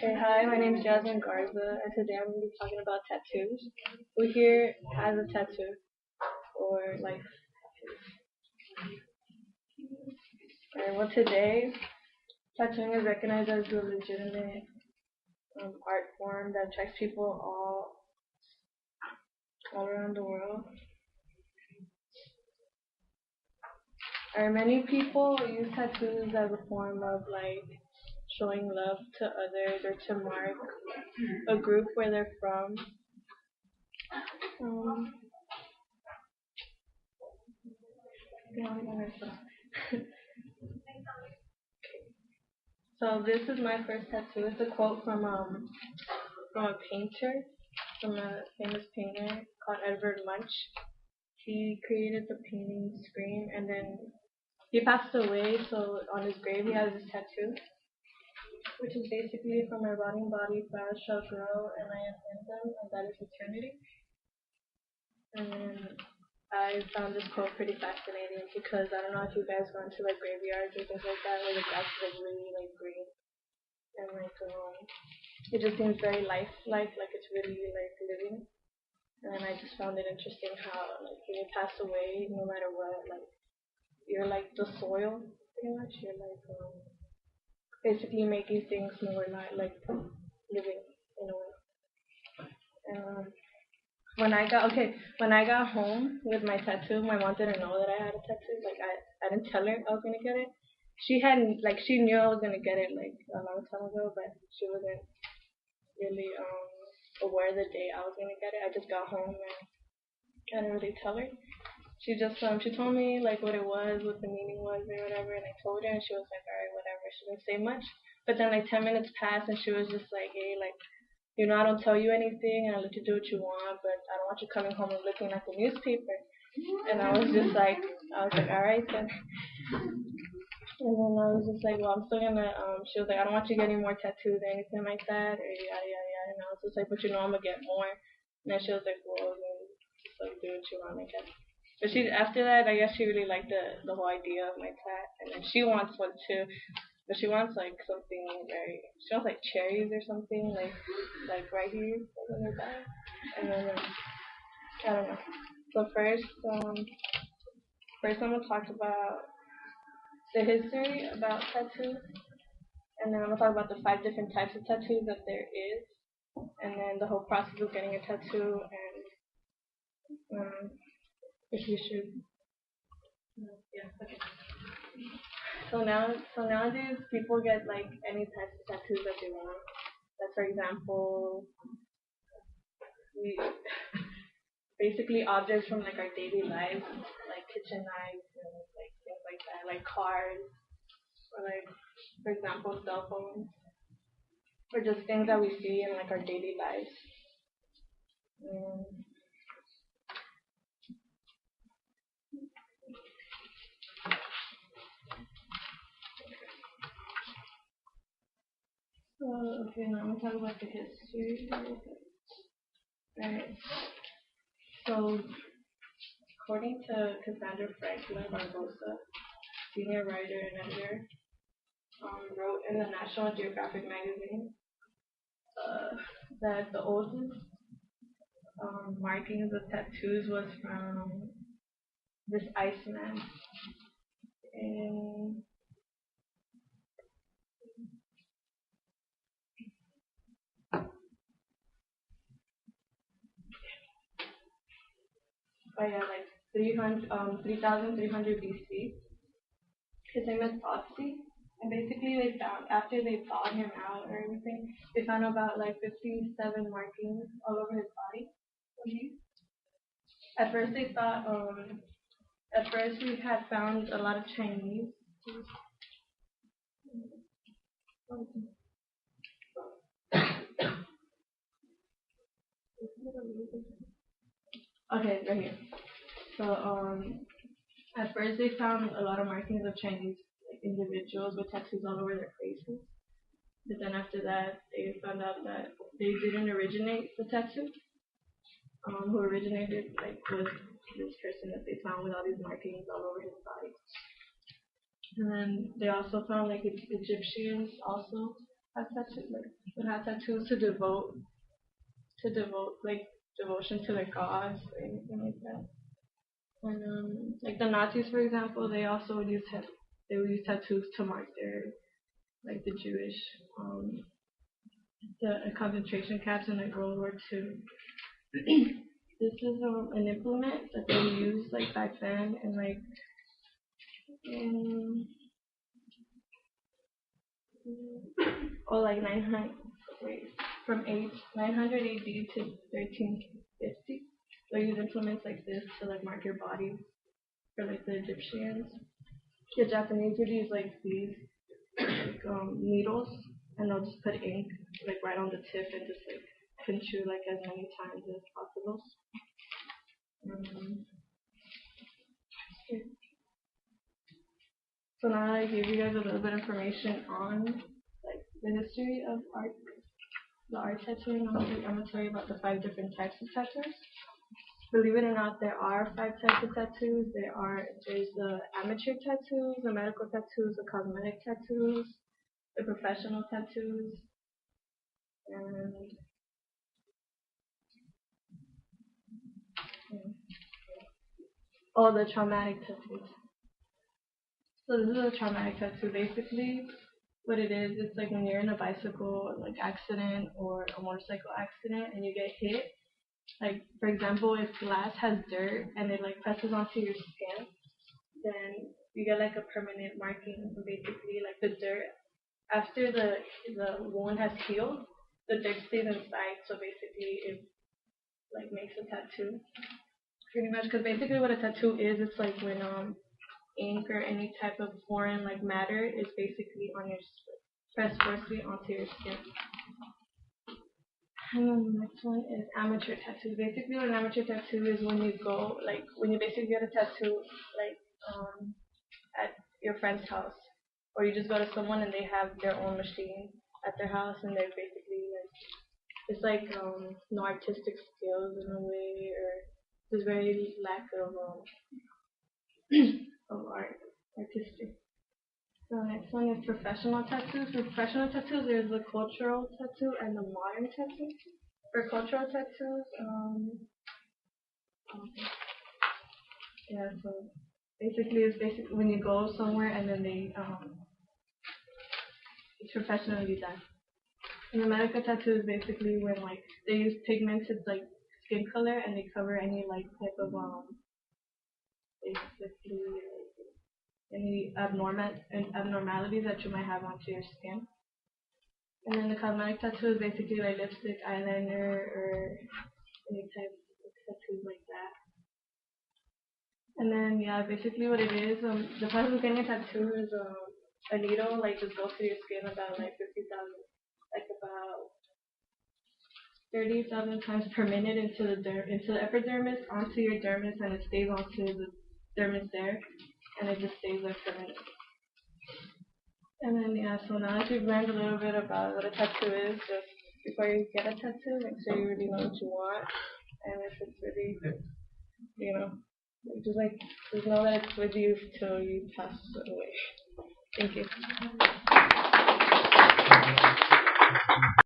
Okay, hi, my name is Jasmine and today I'm going to be talking about tattoos. Who here has a tattoo or like, well, today tattooing is recognized as a legitimate art form that attracts people all around the world. Many people use tattoos as a form of like showing love to others or to mark a group where they're from. Um, so this is my first tattoo. It's a quote from a painter, from a famous painter called Edvard Munch. He created the painting Scream, and then he passed away. So on his grave, he has this tattoo, which is basically from my rotting body, flowers shall grow, and I am in them, and that is eternity. And I found this quote pretty fascinating because I don't know if you guys go into like graveyards or things like that where the grass is like really like green and like it just seems very lifelike, like it's really like living. And I just found it interesting how like when you pass away, no matter what, like you're like the soil pretty much. You're like basically making things more like living in a way. Um, when I got home with my tattoo, my mom didn't know that I had a tattoo. Like I didn't tell her I was gonna get it. She hadn't like she knew I was gonna get it like a long time ago, but she wasn't really aware the day I was gonna get it. I just got home and I didn't really tell her. She told me like what it was, what the meaning was or whatever, and I told her and she was like, alright, whatever. She didn't say much. But then like 10 minutes passed and she was just like, hey, like I don't tell you anything and I let you do what you want, but I don't want you coming home and looking at the newspaper. And I was like, alright then. And then I was just like, well, I'm still gonna, she was like, I don't want you getting more tattoos or anything like that, or yada, yada, yada. And I was just like, but I'm gonna get more. And then she was like, well, then just like do what you want, I guess. But after that, I guess she really liked the whole idea of my tat. And then she wants one too. But she wants like something she wants like cherries or something, like right here, something like that. And then, I don't know. So first I'm gonna talk about the history about tattoos, and then I'm gonna talk about the 5 different types of tattoos that there is, and then the whole process of getting a tattoo, and if you should, yeah, okay. So nowadays people get like any types of tattoos that they want. Like for example, we basically objects from like our daily lives, like kitchen knives and like things like that, like cars, or like for example cell phones, or just things that we see in like our daily lives. Um, okay, now I'm gonna talk about the history. Alright, so according to Cassandra Franklin Barbosa, senior writer and editor, wrote in the National Geographic magazine that the oldest markings of tattoos was from this Iceman in like 3,300 BC. His name is Botsy. And basically, they found after they thawed him out or everything, they found about like 57 markings all over his body. At first, they thought at first we had found a lot of Chinese. Okay, right here. So at first they found a lot of markings of Chinese like individuals with tattoos all over their faces. But then after that, they found out that they didn't originate the tattoo. Who originated like was this person that they found with all these markings all over his body. And then they also found like Egyptians also have tattoos, like would have tattoos to devote like devotion to their gods or anything like that. And like the Nazis, for example, they also would they would use tattoos to mark their like the Jewish the concentration camps in like World War II. This is an implement that they used like back then and like in like 900 wait from 900 AD to 1350. They use implements like this to like mark your body for like the Egyptians. The Japanese would use like these like needles and they'll just put ink like right on the tip and just like pinch you like as many times as possible. Um, so now I gave you guys a little bit of information on like the history of art, the art tattooing. I'm gonna tell you about the 5 different types of tattoos. Believe it or not, there are 5 types of tattoos. There's the amateur tattoos, the medical tattoos, the cosmetic tattoos, the professional tattoos, and the traumatic tattoos. So this is a traumatic tattoo. Basically, what it is, it's like when you're in a bicycle like accident or a motorcycle accident and you get hit. Like for example, if glass has dirt and it like presses onto your skin, then you get like a permanent marking. Basically, like the dirt after the wound has healed, the dirt stays inside. So basically, it like makes a tattoo. Pretty much, because basically what a tattoo is, it's like when ink or any type of foreign like matter is basically on your pressed forcefully onto your skin. And then the next one is amateur tattoos. Basically, what an amateur tattoo is when you basically get a tattoo like at your friend's house, or you just go to someone and they have their own machine at their house and they're basically like it's like no artistic skills in a way, or there's very lack of of artistry. So the next one is professional tattoos. For professional tattoos, there's the cultural tattoo and the modern tattoo. For cultural tattoos, so it's basically when you go somewhere and then it's professionally done. And the medical tattoo is basically when like they use pigmented like skin color and they cover any like type of basically any abnormalities that you might have onto your skin. And then the cosmetic tattoo is basically like lipstick, eyeliner, or any type of tattoo like that. And then basically what it is, the process of getting a tattoo is a needle like just goes through your skin about like 50,000, like about 30,000 times per minute into the epidermis onto your dermis, and it stays onto the dermis there, and it just stays there for a minute. And then so now that you've learned a little bit about what a tattoo is, just before you get a tattoo, make sure you really know what you want, and if it's really, just know that it's with you till you pass away. Thank you.